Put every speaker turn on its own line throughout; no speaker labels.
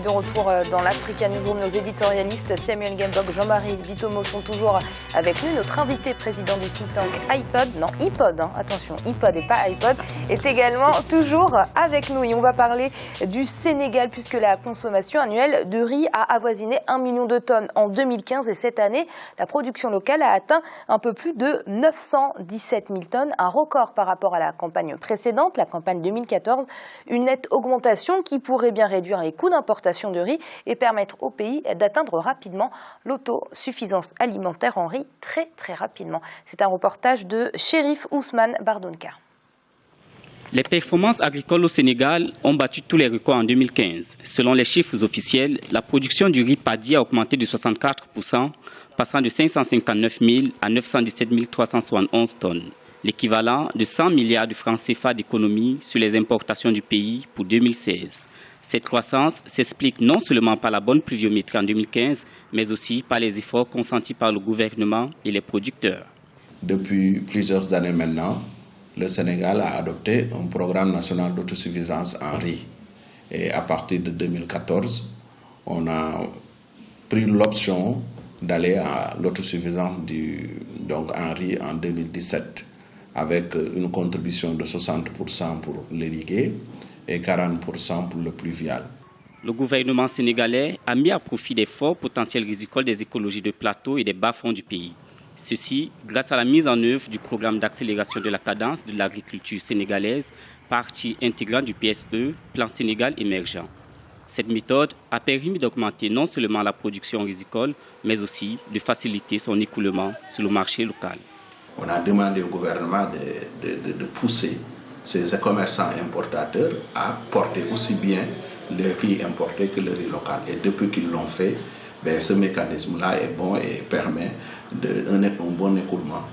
de retour dans l'Africa Newsroom. Nos éditorialistes Samuel Gembok, Jean-Marie Bitomo sont toujours avec nous. Notre invité, président du think tank iPod, attention, iPod et pas iPod, est également toujours avec nous. Et on va parler du Sénégal puisque la consommation annuelle de riz a avoisiné 1 million de tonnes en 2015 et cette année, la production locale a atteint un peu plus de 917 000 tonnes, un record par rapport à la campagne précédente, la campagne 2014, une nette augmentation qui pourrait bien réduire les coûts d'importation de riz et permettre au pays d'atteindre rapidement l'autosuffisance alimentaire en riz très rapidement. C'est un reportage de Chérif Ousmane Bardonka.
Les performances agricoles au Sénégal ont battu tous les records en 2015. Selon les chiffres officiels, la production du riz paddy a augmenté de 64%, passant de 559 000 à 917 371 tonnes. L'équivalent de 100 milliards de francs CFA d'économie sur les importations du pays pour 2016. Cette croissance s'explique non seulement par la bonne pluviométrie en 2015, mais aussi par les efforts consentis par le gouvernement et les producteurs.
Depuis plusieurs années maintenant, le Sénégal a adopté un programme national d'autosuffisance en riz. Et à partir de 2014, on a pris l'option d'aller à l'autosuffisance en riz en 2017. Avec une contribution de 60% pour l'irrigué et 40% pour le pluvial.
Le gouvernement sénégalais a mis à profit des forts potentiels rizicoles des écologies de plateau et des bas-fonds du pays. Ceci grâce à la mise en œuvre du programme d'accélération de la cadence de l'agriculture sénégalaise, partie intégrante du PSE, Plan Sénégal émergent. Cette méthode a permis d'augmenter non seulement la production rizicole, mais aussi de faciliter son écoulement sur le marché local.
On a demandé au gouvernement de pousser ces commerçants importateurs à porter aussi bien le riz importé que le riz local. Et depuis qu'ils l'ont fait, ce mécanisme-là est bon et permet un bon écoulement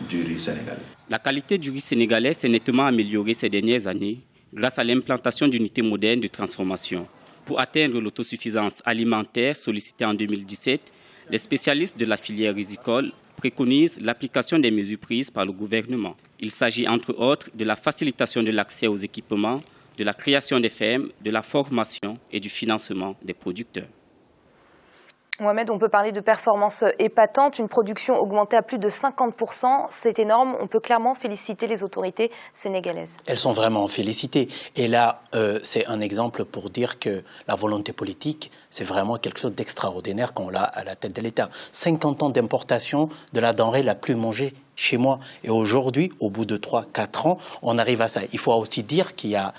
du riz sénégalais.
La qualité du riz sénégalais s'est nettement améliorée ces dernières années grâce à l'implantation d'unités modernes de transformation. Pour atteindre l'autosuffisance alimentaire sollicitée en 2017, les spécialistes de la filière rizicole préconise l'application des mesures prises par le gouvernement. Il s'agit entre autres de la facilitation de l'accès aux équipements, de la création des fermes, de la formation et du financement des producteurs.
Mohamed, on peut parler de performances épatantes, une production augmentée à plus de 50%, c'est énorme, on peut clairement féliciter les autorités sénégalaises.
Elles sont vraiment félicitées et là c'est un exemple pour dire que la volonté politique c'est vraiment quelque chose d'extraordinaire quand on l'a à la tête de l'État. 50 ans d'importation de la denrée la plus mangée chez moi. Et aujourd'hui, au bout de 3-4 ans, on arrive à ça. Il faut aussi dire qu'il y a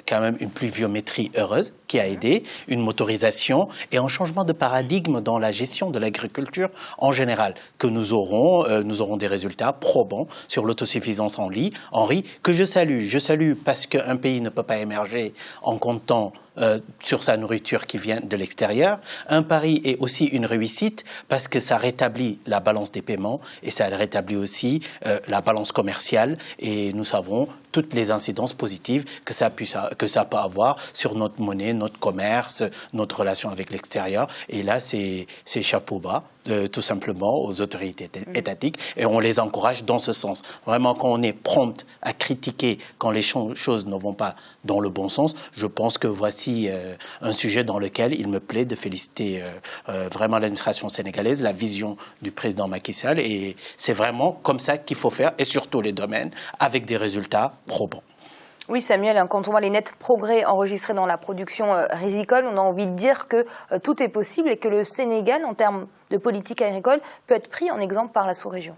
quand même une pluviométrie heureuse qui a aidé, une motorisation et un changement de paradigme dans la gestion de l'agriculture en général, que nous aurons des résultats probants sur l'autosuffisance en riz, que je salue. Je salue parce qu'un pays ne peut pas émerger en comptant sur sa nourriture qui vient de l'extérieur. Un pari est aussi une réussite parce que ça rétablit la balance des paiements et ça rétablit aussi la balance commerciale et nous savons toutes les incidences positives que ça peut avoir sur notre monnaie, notre commerce, notre relation avec l'extérieur. Et là, c'est chapeau bas, tout simplement, aux autorités étatiques et on les encourage dans ce sens. Vraiment, quand on est prompt à critiquer quand les choses ne vont pas dans le bon sens, je pense que voici un sujet dans lequel il me plaît de féliciter vraiment l'administration sénégalaise, la vision du président Macky Sall et c'est vraiment comme ça qu'il faut faire et sur tous les domaines avec des résultats probants.
Oui Samuel, quand on voit les nets progrès enregistrés dans la production rizicole, on a envie de dire que tout est possible et que le Sénégal, en termes de politique agricole, peut être pris en exemple par la sous-région.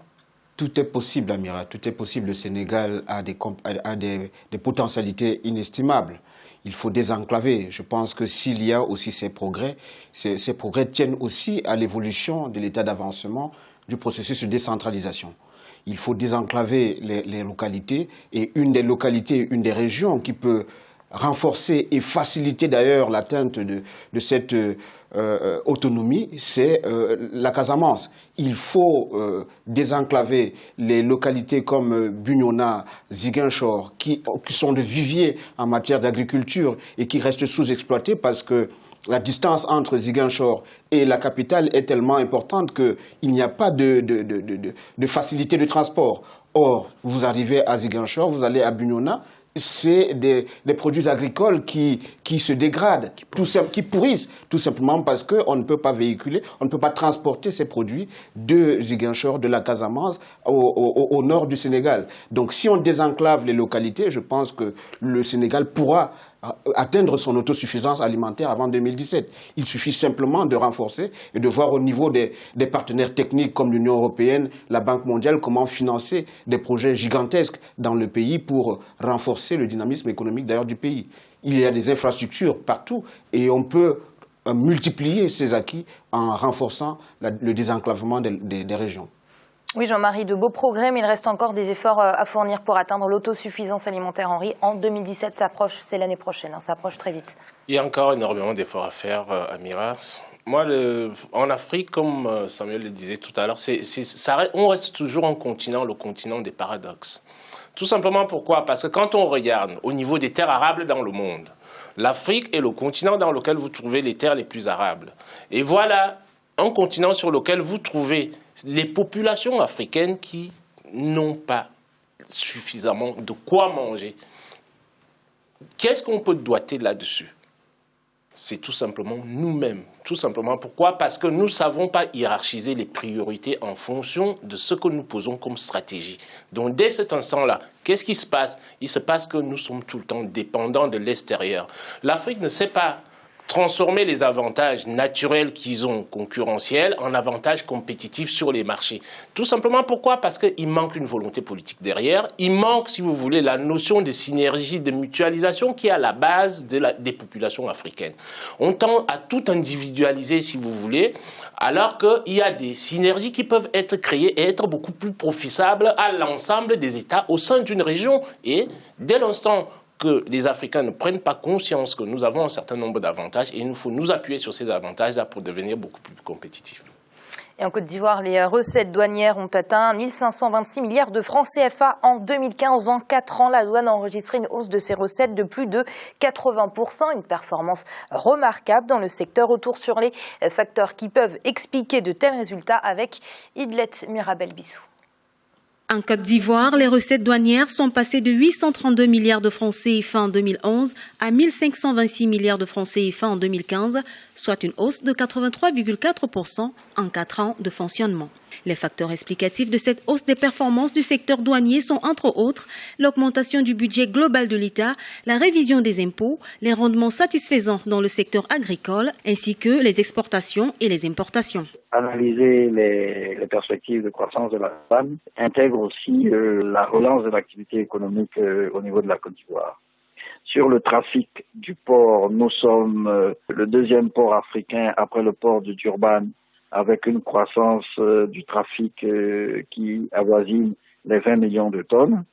Tout est possible, Amira, tout est possible. Le Sénégal a des potentialités inestimables. Il faut désenclaver. Je pense que s'il y a aussi ces progrès tiennent aussi à l'évolution de l'état d'avancement du processus de décentralisation. Il faut désenclaver les localités et une des régions qui peut renforcer et faciliter d'ailleurs l'atteinte de cette autonomie, c'est la Casamance. Il faut désenclaver les localités comme Bignona, Ziguinchor, qui sont de viviers en matière d'agriculture et qui restent sous-exploitées parce que la distance entre Ziguinchor et la capitale est tellement importante qu'il n'y a pas de facilité de transport. Or, vous arrivez à Ziguinchor, vous allez à Bignona, c'est des produits agricoles qui se dégradent, qui pourrissent, tout simplement parce qu'on ne peut pas véhiculer, on ne peut pas transporter ces produits de Ziguinchor, de la Casamance, au nord du Sénégal. Donc si on désenclave les localités, je pense que le Sénégal pourra atteindre son autosuffisance alimentaire avant 2017. Il suffit simplement de renforcer et de voir au niveau des partenaires techniques comme l'Union européenne, la Banque mondiale, comment financer des projets gigantesques dans le pays pour renforcer le dynamisme économique d'ailleurs du pays. Il y a des infrastructures partout et on peut multiplier ces acquis en renforçant le désenclavement des régions.
Oui, Jean-Marie, de beaux progrès, mais il reste encore des efforts à fournir pour atteindre l'autosuffisance alimentaire en riz. En 2017, ça approche, c'est l'année prochaine, ça approche très vite.
Il y a encore énormément d'efforts à faire, Amira. Moi, en Afrique, comme Samuel le disait tout à l'heure, on reste toujours le continent des paradoxes. Tout simplement pourquoi? Parce que quand on regarde au niveau des terres arables dans le monde, l'Afrique est le continent dans lequel vous trouvez les terres les plus arables. Et voilà un continent sur lequel vous trouvez les populations africaines qui n'ont pas suffisamment de quoi manger. Qu'est-ce qu'on peut doiter là-dessus? C'est tout simplement nous-mêmes. Tout simplement pourquoi? Parce que nous ne savons pas hiérarchiser les priorités en fonction de ce que nous posons comme stratégie. Donc dès cet instant-là, qu'est-ce qui se passe? Il se passe que nous sommes tout le temps dépendants de l'extérieur. L'Afrique ne sait pas transformer les avantages naturels qu'ils ont concurrentiels en avantages compétitifs sur les marchés. Tout simplement pourquoi? Parce qu'il manque une volonté politique derrière. Il manque, si vous voulez, la notion de synergie, de mutualisation qui est à la base des populations africaines. On tend à tout individualiser, si vous voulez, alors qu'il y a des synergies qui peuvent être créées et être beaucoup plus profitables à l'ensemble des États au sein d'une région. Et dès l'instant que les Africains ne prennent pas conscience que nous avons un certain nombre d'avantages et il nous faut nous appuyer sur ces avantages-là pour devenir beaucoup plus compétitifs.
Et en Côte d'Ivoire, les recettes douanières ont atteint 1526 milliards de francs CFA en 2015. En 4 ans, la douane a enregistré une hausse de ses recettes de plus de 80%, une performance remarquable dans le secteur. Retour sur les facteurs qui peuvent expliquer de tels résultats avec Idlet Mirabel-Bissou.
En Côte d'Ivoire, les recettes douanières sont passées de 832 milliards de francs CFA en 2011 à 1526 milliards de francs CFA en 2015, soit une hausse de 83,4% en 4 ans de fonctionnement. Les facteurs explicatifs de cette hausse des performances du secteur douanier sont entre autres l'augmentation du budget global de l'État, la révision des impôts, les rendements satisfaisants dans le secteur agricole, ainsi que les exportations et les importations.
Analyser les perspectives de croissance de la douane intègre aussi la relance de l'activité économique au niveau de la Côte d'Ivoire. Sur le trafic du port, nous sommes le deuxième port africain après le port de Durban, avec une croissance du trafic qui avoisine les 20 millions de tonnes.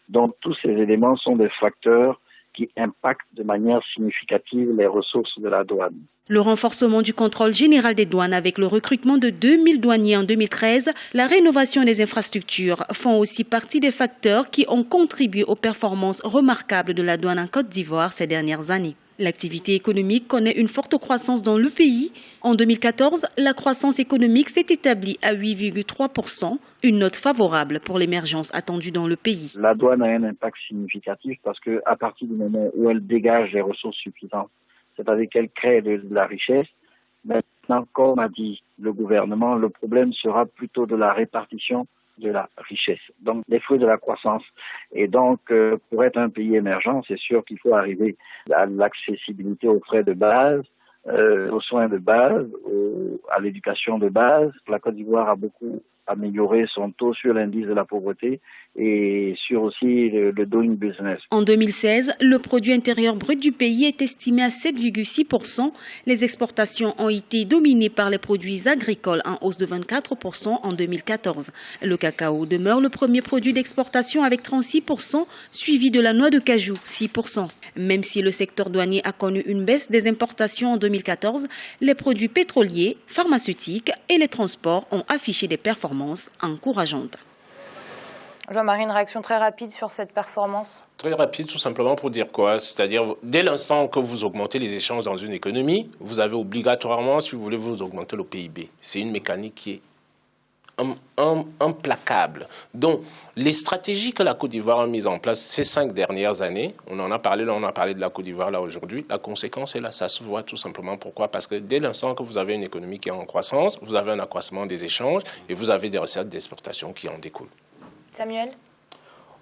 Donc tous ces éléments sont des facteurs qui impactent de manière significative les ressources de la douane.
Le renforcement du contrôle général des douanes avec le recrutement de 2000 douaniers en 2013, la rénovation des infrastructures font aussi partie des facteurs qui ont contribué aux performances remarquables de la douane en Côte d'Ivoire ces dernières années. L'activité économique connaît une forte croissance dans le pays. En 2014, la croissance économique s'est établie à 8,3%, une note favorable pour l'émergence attendue dans le pays.
La douane a un impact significatif parce qu'à partir du moment où elle dégage des ressources suffisantes, c'est-à-dire qu'elle crée de la richesse, maintenant, comme a dit le gouvernement, le problème sera plutôt de la répartition de la richesse, donc les fruits de la croissance. Et donc, pour être un pays émergent, c'est sûr qu'il faut arriver à l'accessibilité aux frais de base, aux soins de base, à l'éducation de base. La Côte d'Ivoire a beaucoup amélioré son taux sur l'indice de la pauvreté et sur aussi le doing business.
En 2016, le produit intérieur brut du pays est estimé à 7,6%. Les exportations ont été dominées par les produits agricoles en hausse de 24% en 2014. Le cacao demeure le premier produit d'exportation avec 36%, suivi de la noix de cajou, 6%. Même si le secteur douanier a connu une baisse des importations en 2014, les produits pétroliers, pharmaceutiques et les transports ont affiché des performances encourageantes.
Jean-Marie, une réaction très rapide sur cette performance?
Très rapide, tout simplement pour dire quoi? C'est-à-dire, dès l'instant que vous augmentez les échanges dans une économie, vous avez obligatoirement, si vous voulez, vous augmenter le PIB. C'est une mécanique qui est implacable. Donc, les stratégies que la Côte d'Ivoire a mises en place ces 5 dernières années, on en a parlé, là, on a parlé de la Côte d'Ivoire là aujourd'hui, la conséquence est là, ça se voit tout simplement. Pourquoi? Parce que dès l'instant que vous avez une économie qui est en croissance, vous avez un accroissement des échanges et vous avez des recettes d'exportation qui en découlent.
Samuel?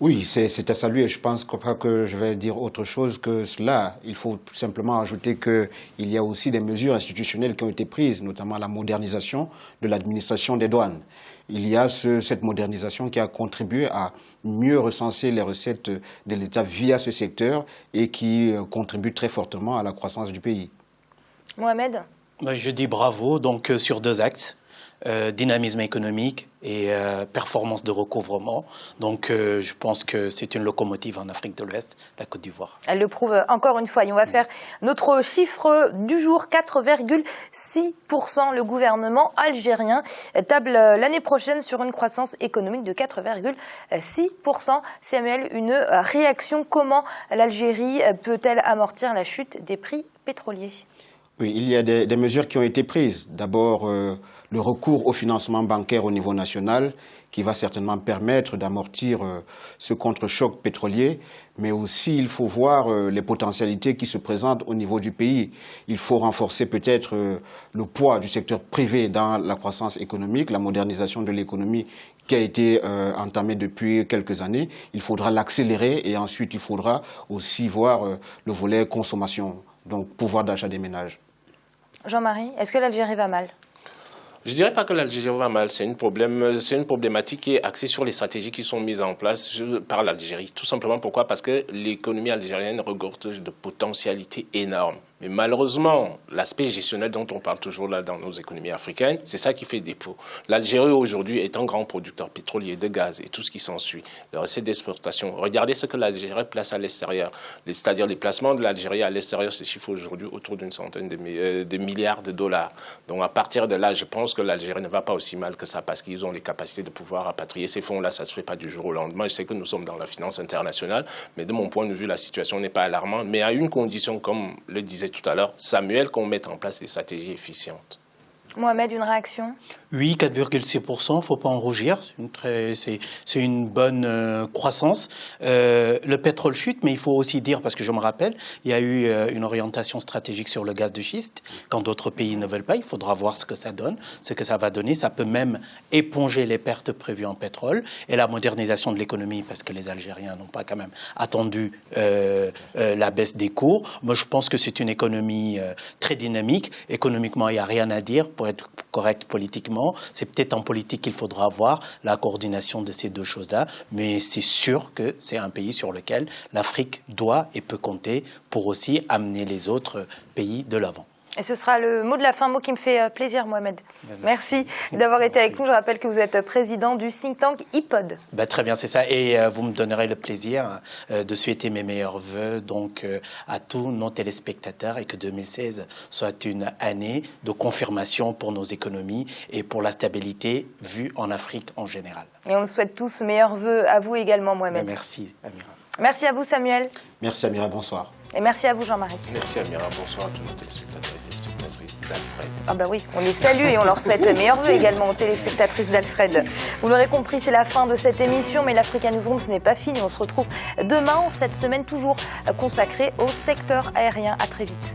Oui, c'est à saluer. Je pense pas que je vais dire autre chose que cela. Il faut tout simplement ajouter qu'il y a aussi des mesures institutionnelles qui ont été prises, notamment la modernisation de l'administration des douanes. Il y a cette modernisation qui a contribué à mieux recenser les recettes de l'État via ce secteur et qui contribue très fortement à la croissance du pays.
Mohamed?
Je dis bravo, donc sur 2 axes. Dynamisme économique et performance de recouvrement. Donc je pense que c'est une locomotive en Afrique de l'Ouest, la Côte d'Ivoire.
Elle le prouve encore une fois. Et on va faire notre chiffre du jour, 4,6%. Le gouvernement algérien table l'année prochaine sur une croissance économique de 4,6%. Samuel, une réaction, comment l'Algérie peut-elle amortir la chute des prix pétroliers?
Oui, il y a des mesures qui ont été prises. D'abord, le recours au financement bancaire au niveau national, qui va certainement permettre d'amortir ce contre-choc pétrolier. Mais aussi, il faut voir les potentialités qui se présentent au niveau du pays. Il faut renforcer peut-être le poids du secteur privé dans la croissance économique, la modernisation de l'économie qui a été entamée depuis quelques années. Il faudra l'accélérer et ensuite, il faudra aussi voir le volet consommation, donc pouvoir d'achat des ménages.
Jean-Marie, est-ce que l'Algérie va mal?
Je ne dirais pas que l'Algérie va mal, c'est une problématique qui est axée sur les stratégies qui sont mises en place par l'Algérie. Tout simplement pourquoi? Parce que l'économie algérienne regorge de potentialités énormes. Mais malheureusement, l'aspect gestionnel dont on parle toujours là dans nos économies africaines, c'est ça qui fait défaut. L'Algérie aujourd'hui est un grand producteur pétrolier, de gaz et tout ce qui s'ensuit. Les recettes d'exportation. Regardez ce que l'Algérie place à l'extérieur. C'est-à-dire les placements de l'Algérie à l'extérieur se chiffrent aujourd'hui autour d'une centaine de milliards de dollars. Donc à partir de là, je pense que l'Algérie ne va pas aussi mal que ça parce qu'ils ont les capacités de pouvoir rapatrier ces fonds-là. Ça ne se fait pas du jour au lendemain. Je sais que nous sommes dans la finance internationale, mais de mon point de vue, la situation n'est pas alarmante. Mais à une condition, comme le disait tout à l'heure Samuel, qu'on mette en place des stratégies efficientes.
Mohamed, une réaction?
Oui, 4,6%, il ne faut pas en rougir, c'est une bonne croissance. Le pétrole chute, mais il faut aussi dire, parce que je me rappelle, il y a eu une orientation stratégique sur le gaz de schiste. Quand d'autres pays ne veulent pas, il faudra voir ce que ça donne, ce que ça va donner. Ça peut même éponger les pertes prévues en pétrole et la modernisation de l'économie, parce que les Algériens n'ont pas quand même attendu la baisse des cours. Moi, je pense que c'est une économie très dynamique. Économiquement, il n'y a rien à dire. Pour être correct politiquement, c'est peut-être en politique qu'il faudra avoir la coordination de ces 2 choses-là, mais c'est sûr que c'est un pays sur lequel l'Afrique doit et peut compter pour aussi amener les autres pays de l'avant.
Et ce sera le mot de la fin, mot qui me fait plaisir, Mohamed. Merci d'avoir été avec nous. Je rappelle que vous êtes président du think tank IPOD.
Très bien, c'est ça. Et vous me donnerez le plaisir de souhaiter mes meilleurs vœux donc, à tous nos téléspectateurs et que 2016 soit une année de confirmation pour nos économies et pour la stabilité vue en Afrique en général.
Et on souhaite tous meilleurs vœux à vous également, Mohamed.
Merci, Amira.
Merci à vous, Samuel.
Merci, Amira. Bonsoir.
Et merci à vous, Jean-Marie.
Merci, Amira. Bonsoir à tous nos téléspectateurs et téléspectatrices d'Alfred.
Ah bah oui, on les salue et on leur souhaite meilleurs vœux également aux téléspectatrices d'Alfred. Vous l'aurez compris, c'est la fin de cette émission, mais l'Africa Newsroom, ce n'est pas fini. On se retrouve demain, cette semaine toujours consacrée au secteur aérien. À très vite.